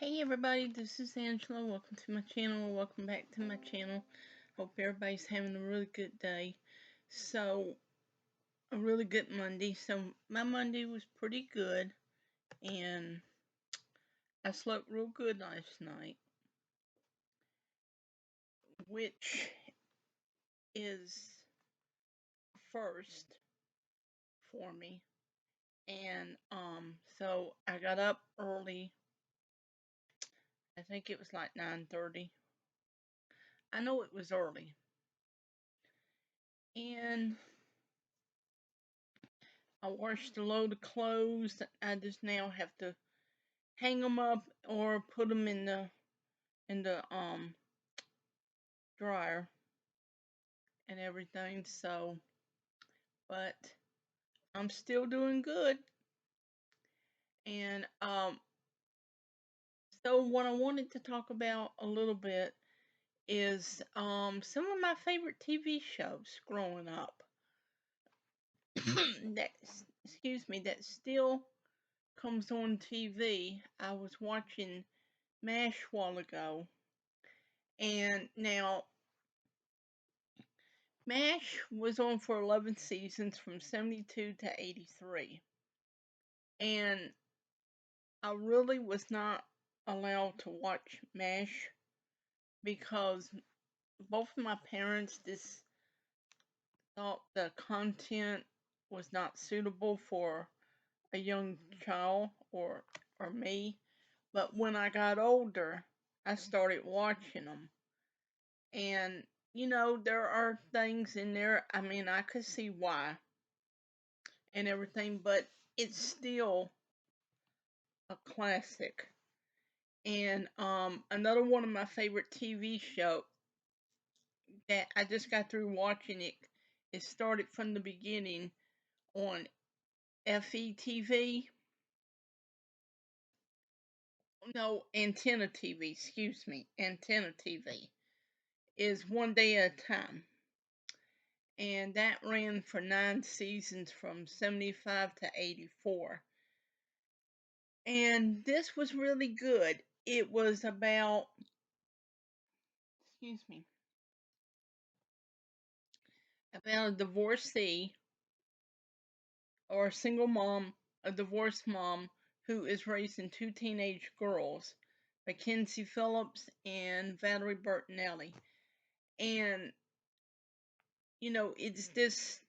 Hey everybody, this is Angela. Welcome to my channel. Welcome back to my channel. Hope everybody's having a really good day. So, a really good Monday. So, my Monday was pretty good, and I slept real good last night, which is first for me. And, so I got up early. I think it was like 9:30. I know it was early. And I washed a load of clothes. I just now have to hang them up or put them in the dryer and everything. So, but I'm still doing good. And so what I wanted to talk about a little bit is some of my favorite TV shows growing up. that excuse me, that still comes on TV. I was watching MASH a while ago, and now MASH was on for 11 seasons from 72 to 83. And I really was not allowed to watch MASH because both of my parents just thought the content was not suitable for a young child or me. But when I got older, I started watching them. And there are things in there, I mean, I could see why and everything, but it's still a classic. And another one of my favorite TV show that I just got through watching it. It started from the beginning on FETV. No, Antenna TV. Excuse me, Antenna TV is One Day at a Time, and that ran for 9 seasons from 75 to 84. And this was really good. It was about, excuse me, about a divorcee or a single mom, a divorced mom who is raising two teenage girls, Mackenzie Phillips and Valerie Bertinelli. And, it's this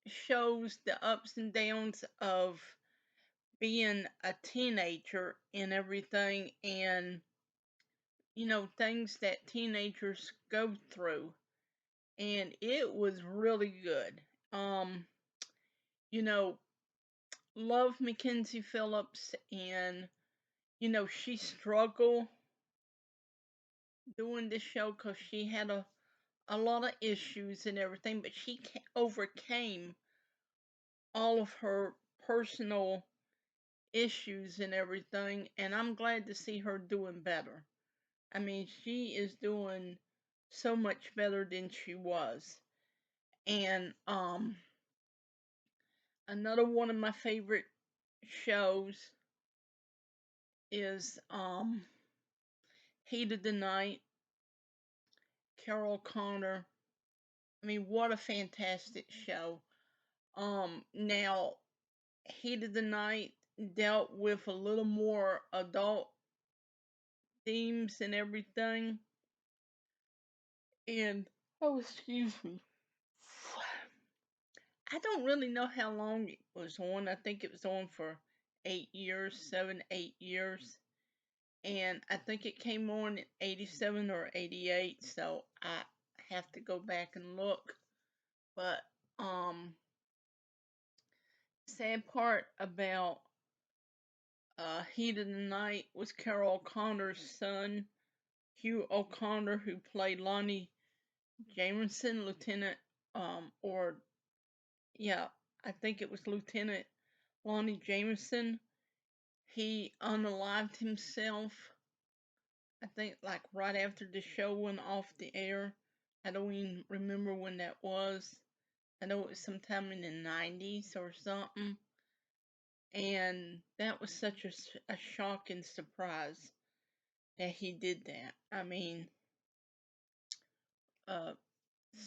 shows the ups and downs of being a teenager and everything, and, things that teenagers go through. And it was really good. Um, you know, love Mackenzie Phillips, and she struggled doing this show because she had a lot of issues and everything, but she overcame all of her personal issues and everything, and I'm glad to see her doing better. I mean, she is doing so much better than she was. And another one of my favorite shows is Heat of the Night, Carol Connor. I mean, what a fantastic show. Now, Heat of the Night dealt with a little more adult themes and everything. And, oh, excuse me. I don't really know how long it was on. I think it was on for 8 years, 7, 8 years. And I think it came on in 87 or 88, so I have to go back and look. But sad part about Heat of the Night was Carol O'Connor's son, Hugh O'Connor, who played Lonnie Jameson, Lieutenant, or yeah, I think it was Lieutenant Lonnie Jameson. He unalived himself, I think, like right after the show went off the air. I don't even remember when that was. I know it was sometime in the 90s or something. And that was such a shock and surprise. that he did that. I mean, uh,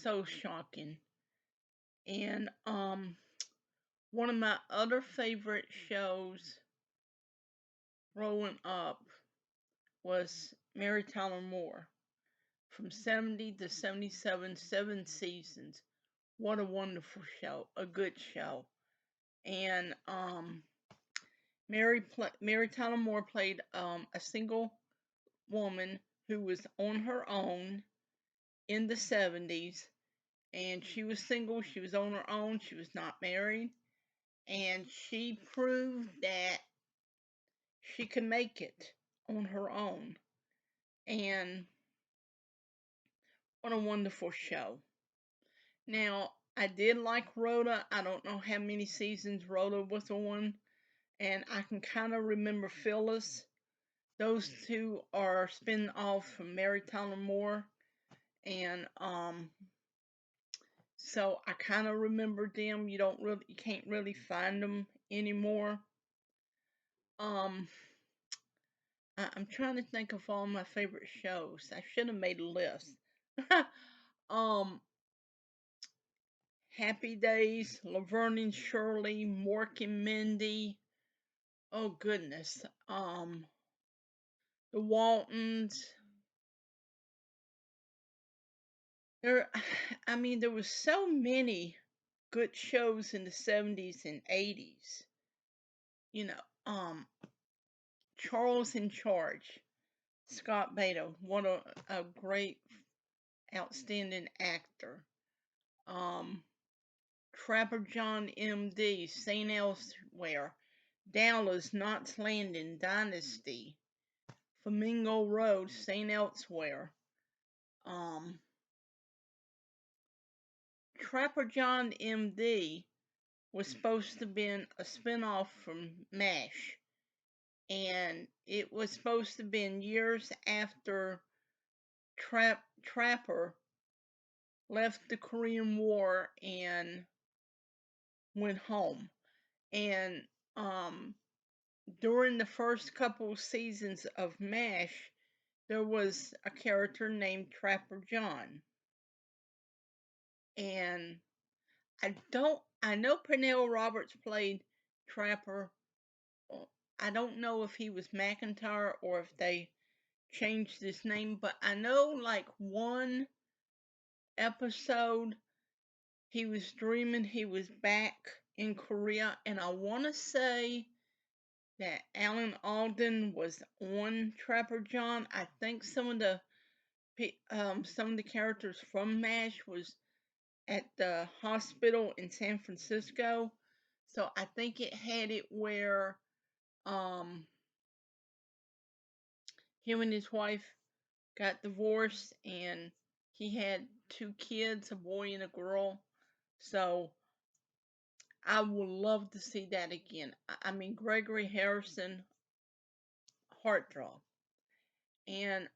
so shocking. And one of my other favorite shows growing up was Mary Tyler Moore. From 70 to 77, 7 seasons. What a wonderful show, a good show. And Mary Tyler Moore played a single woman who was on her own in the 70s, and she was single, she was on her own, she was not married, and she proved that she could make it on her own. And what a wonderful show. Now, I did like Rhoda. I don't know how many seasons Rhoda was on, and I can kind of remember Phyllis. Those two are spin off from Mary Tyler Moore, and so I kind of remember them. You can't really find them anymore. Um, I'm trying to think of all my favorite shows. I should have made a list. um, Happy Days, Laverne and Shirley, Mork and Mindy. Oh goodness. The Waltons. There, I mean, there was so many good shows in the 70s and 80s. You know, Charles in Charge, Scott Baio, what a great, outstanding actor. Um, Trapper John M.D., St. Elsewhere, Dallas, Knots Landing, Dynasty, Flamingo Road, St. Elsewhere. Um, Trapper John M.D. was supposed to have been a spinoff from MASH, and it was supposed to have been years after Trapper left the Korean War and went home. And during the first couple seasons of MASH, there was a character named Trapper John. And I know Pernell Roberts played Trapper. I don't know if he was McIntyre or if they changed his name, but I know like one episode he was dreaming he was back in Korea, and I want to say that Alan Alden was on Trapper John. I think some of the characters from MASH was at the hospital in San Francisco, so I think it had it where um, him and his wife got divorced, and he had 2 kids, a boy and a girl. So I would love to see that again. I mean, Gregory Harrison, heartthrob. And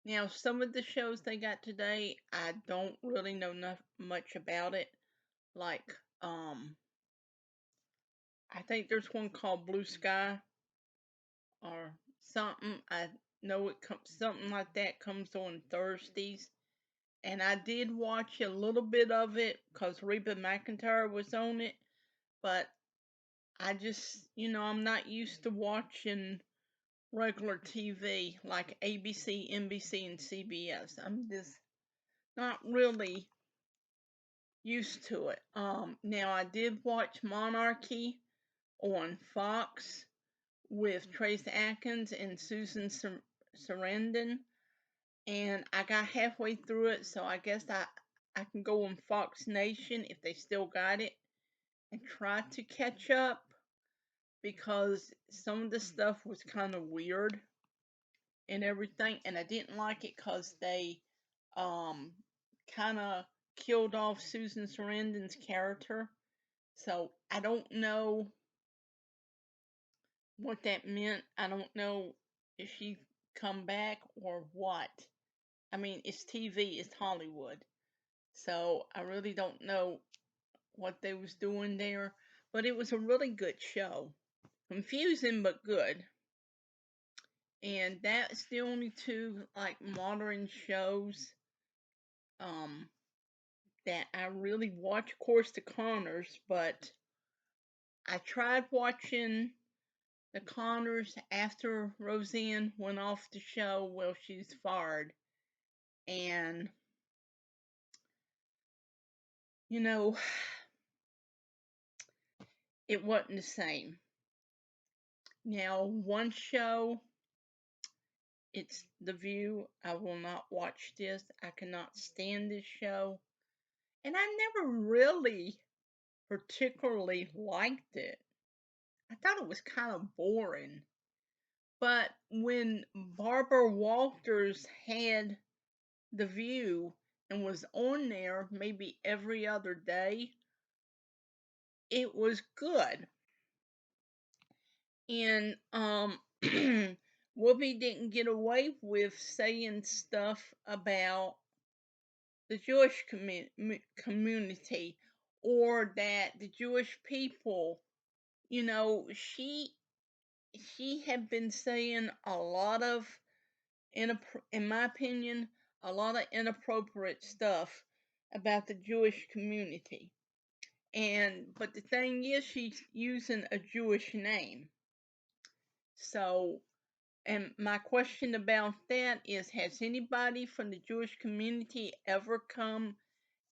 now some of the shows they got today, I don't really know much about it. Like I think there's one called Blue Sky or something. I know it comes something like that comes on Thursdays. And I did watch a little bit of it because Reba McEntire was on it, but I just, I'm not used to watching regular TV like ABC, NBC, and CBS. I'm just not really used to it. Now I did watch Monarchy on Fox with Trace Atkins and Susan Sarandon, and I got halfway through it, so I guess I can go on Fox Nation if they still got it and try to catch up because some of the stuff was kind of weird and everything, and I didn't like it because they um kind of killed off Susan Sarandon's character. So I don't know what that meant. I don't know if she come back or what. I mean, it's TV, it's Hollywood. So I really don't know what they was doing there, but it was a really good show. Confusing but good. And that's the only two like modern shows um that I really watch. Of course, the Connors, but I tried watching the Connors after Roseanne went off the show. Well, she's fired, and you know, it wasn't the same. Now, one show, it's The View. I will not watch this. I cannot stand this show. And I never really particularly liked it. I thought it was kind of boring. But when Barbara Walters had The View and was on there maybe every other day, it was good. And Whoopi didn't get away with saying stuff about the Jewish community or that the Jewish people, she had been saying a lot of in my opinion, a lot of inappropriate stuff about the Jewish community. But the thing is, she's using a Jewish name. So, and my question about that is, has anybody from the Jewish community ever come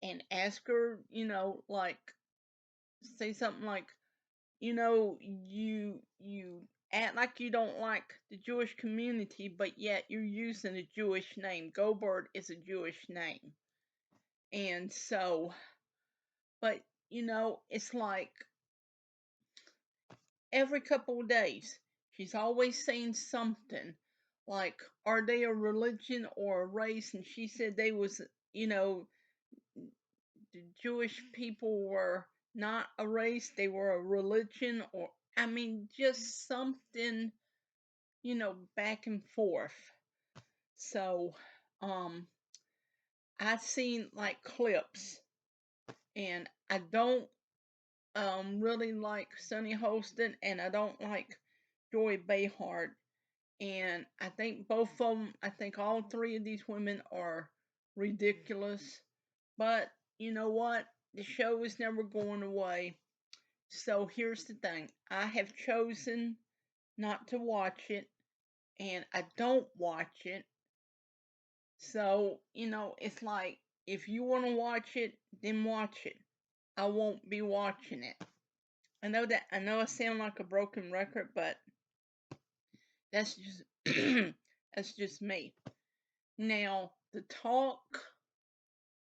and ask her, like, say something like, you act like you don't like the Jewish community, but yet you're using a Jewish name. Goldberg is a Jewish name. And so, but it's like every couple of days, she's always saying something like, are they a religion or a race? And she said they was, the Jewish people were not a race, they were a religion, or I mean, just something, back and forth. So, I've seen like clips, and I don't really like Sunny Holston, and I don't like Joy Behar. And I think both of them, I think all three of these women are ridiculous. But you know what? The show is never going away. So here's the thing, I have chosen not to watch it, and I don't watch it. So, it's like, if you want to watch it, then watch it. I won't be watching it. I know I sound like a broken record, but that's just that's just me. Now, the talk,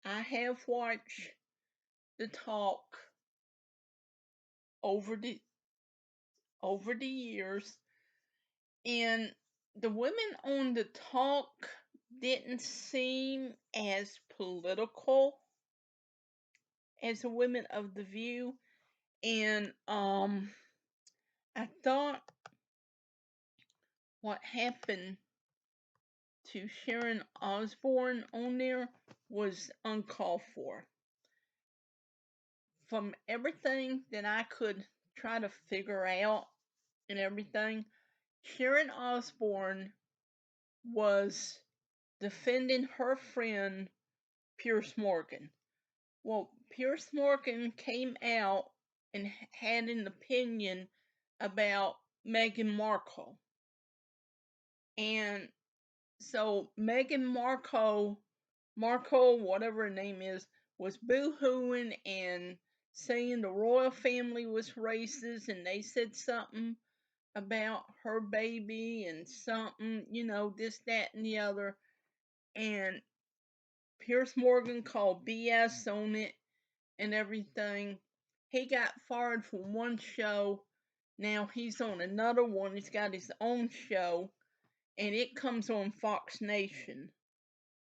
I have watched the talk over the years, and the women on the talk didn't seem as political as the women of the View. And I thought what happened to Sharon Osbourne on there was uncalled for. From everything that I could try to figure out and everything, Sharon Osbourne was defending her friend Pierce Morgan. Well, Pierce Morgan came out and had an opinion about Meghan Markle. And so Meghan Markle, whatever her name is, was boo-hooing and saying the royal family was racist, and they said something about her baby and something, this, that, and the other. And Pierce Morgan called BS on it and everything. He got fired from one show. Now he's on another one. He's got his own show, and it comes on Fox Nation.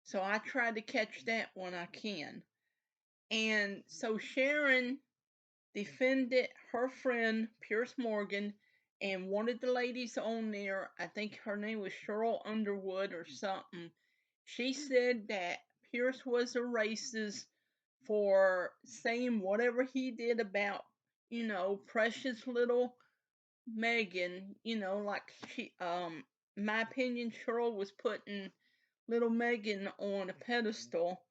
So I try to catch that when I can. And so Sharon defended her friend Pierce Morgan, and one of the ladies on there, I think her name was Cheryl Underwood or something, she said that Pierce was a racist for saying whatever he did about, precious little Megan, like in my opinion, Cheryl was putting little Megan on a pedestal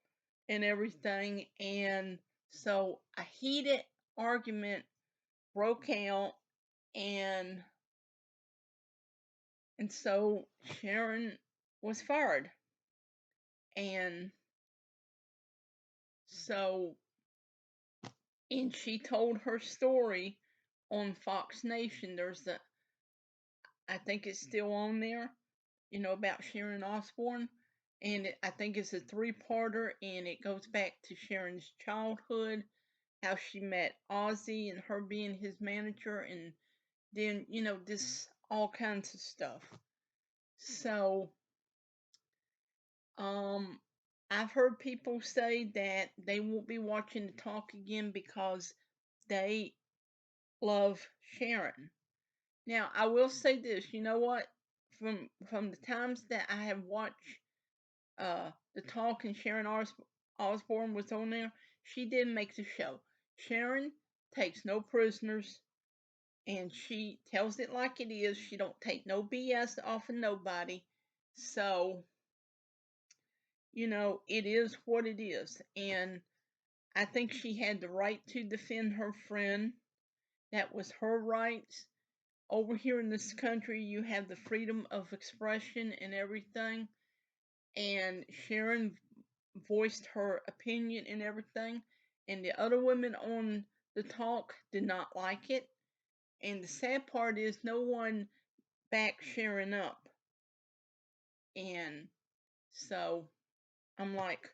and everything. And so a heated argument broke out, and so Sharon was fired. And so, and she told her story on Fox Nation. I think it's still on there, about Sharon Osbourne. And I think it's a three-parter, and it goes back to Sharon's childhood, how she met Ozzy and her being his manager, and then, this all kinds of stuff. So, I've heard people say that they won't be watching the talk again because they love Sharon. Now, I will say this, you know what? From the times that I have watched the talk and Sharon Osbourne was on there, she did make the show. Sharon takes no prisoners, and she tells it like it is. She don't take no BS off of nobody. So, it is what it is. And I think she had the right to defend her friend. That was her rights. Over here in this country, you have the freedom of expression and everything. And Sharon voiced her opinion and everything. And the other women on the talk did not like it. And the sad part is no one backed Sharon up. And so I'm like,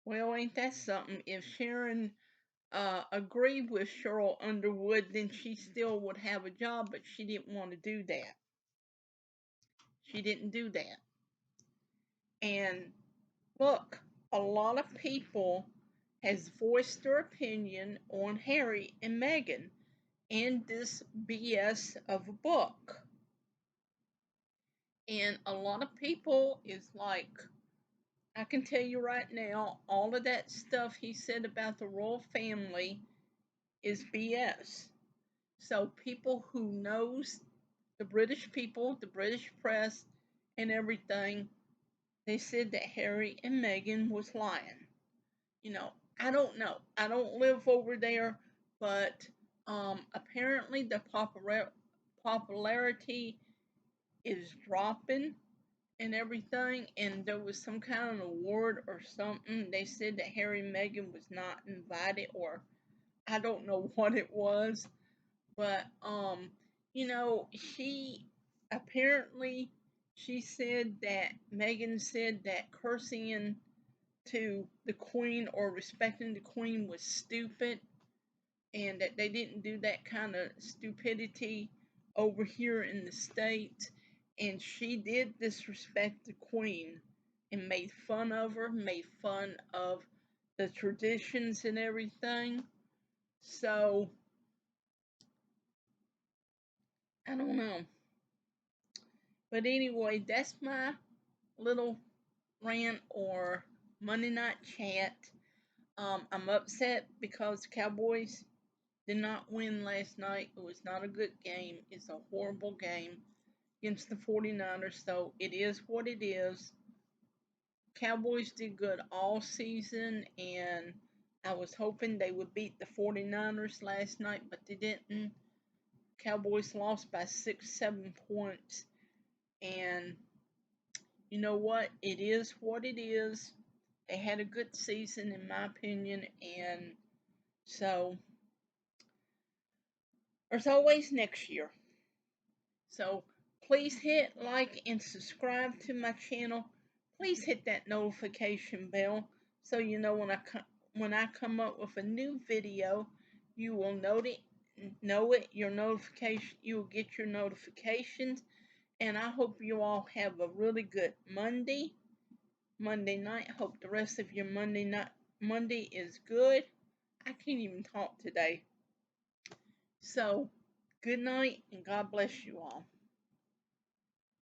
well, ain't that something? If Sharon agreed with Cheryl Underwood, then she still would have a job, but she didn't want to do that. She didn't do that. And look, a lot of people has voiced their opinion on Harry and Meghan in this BS of a book. And a lot of people is like, I can tell you right now, all of that stuff he said about the royal family is BS. So people who knows the British people, the British press, and everything, they said that Harry and Meghan was lying. I don't know. I don't live over there, but apparently the popularity is dropping and everything, and there was some kind of award or something. They said that Harry and Meghan was not invited, or I don't know what it was, but she apparently she said that Meghan said that cursing to the Queen or respecting the Queen was stupid, and that they didn't do that kind of stupidity over here in the States. And she did disrespect the Queen and made fun of her, made fun of the traditions and everything. So, I don't know. But anyway, that's my little rant or Monday night chat. I'm upset because Cowboys did not win last night. It was not a good game. It's a horrible game against the 49ers, so it is what it is. Cowboys did good all season, and I was hoping they would beat the 49ers last night, but they didn't. Cowboys lost by 6-7 points, and you know what? It is what it is. They had a good season, in my opinion, and so there's always next year. So please hit like and subscribe to my channel. Please hit that notification bell so you know when I come up with a new video, you will know it. Your notification, you will get your notifications. And I hope you all have a really good Monday night. Hope the rest of your Monday is good. I can't even talk today. So, good night and God bless you all.